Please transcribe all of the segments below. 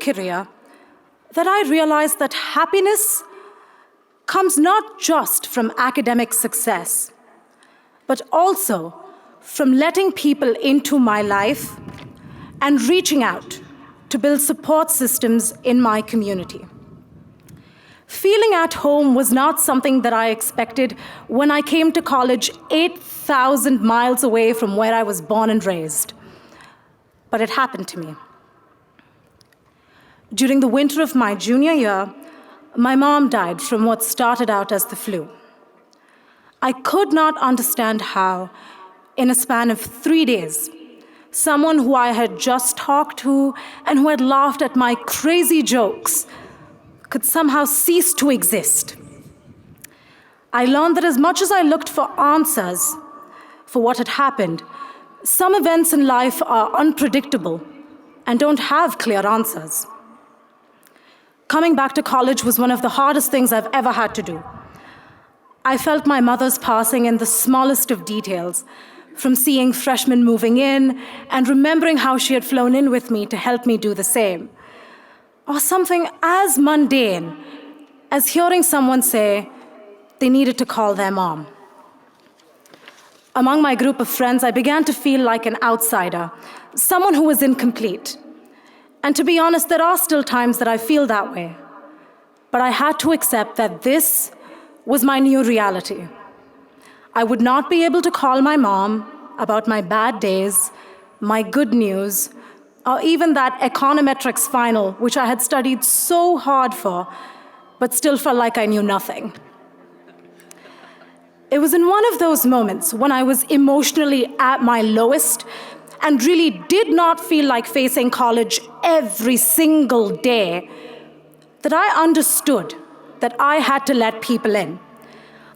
career that I realized that happiness comes not just from academic success, but also from letting people into my life and reaching out to build support systems in my community. Feeling at home was not something that I expected when I came to college 8,000 miles away from where I was born and raised. But it happened to me. During the winter of my junior year, my mom died from what started out as the flu. I could not understand how, in a span of 3 days, someone who I had just talked to and who had laughed at my crazy jokes could somehow cease to exist. I learned that as much as I looked for answers for what had happened, some events in life are unpredictable and don't have clear answers. Coming back to college was one of the hardest things I've ever had to do. I felt my mother's passing in the smallest of details, from seeing freshmen moving in and remembering how she had flown in with me to help me do the same, or something as mundane as hearing someone say they needed to call their mom. Among my group of friends, I began to feel like an outsider, someone who was incomplete. And to be honest, there are still times that I feel that way. But I had to accept that this was my new reality. I would not be able to call my mom about my bad days, my good news, or even that econometrics final, which I had studied so hard for, but still felt like I knew nothing. It was in one of those moments when I was emotionally at my lowest and really did not feel like facing college every single day that I understood that I had to let people in.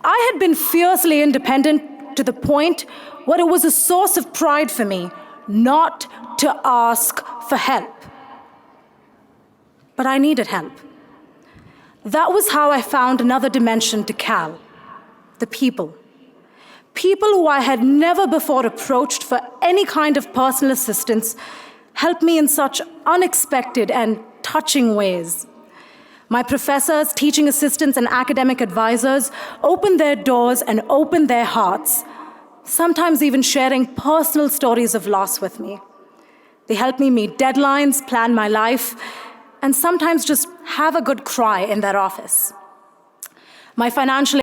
I had been fiercely independent to the point where it was a source of pride for me not to ask for help. But I needed help. That was how I found another dimension to Cal, the people. People who I had never before approached for any kind of personal assistance helped me in such unexpected and touching ways. My professors, teaching assistants, and academic advisors opened their doors and opened their hearts, sometimes even sharing personal stories of loss with me. They helped me meet deadlines, plan my life, and sometimes just have a good cry in their office. My financial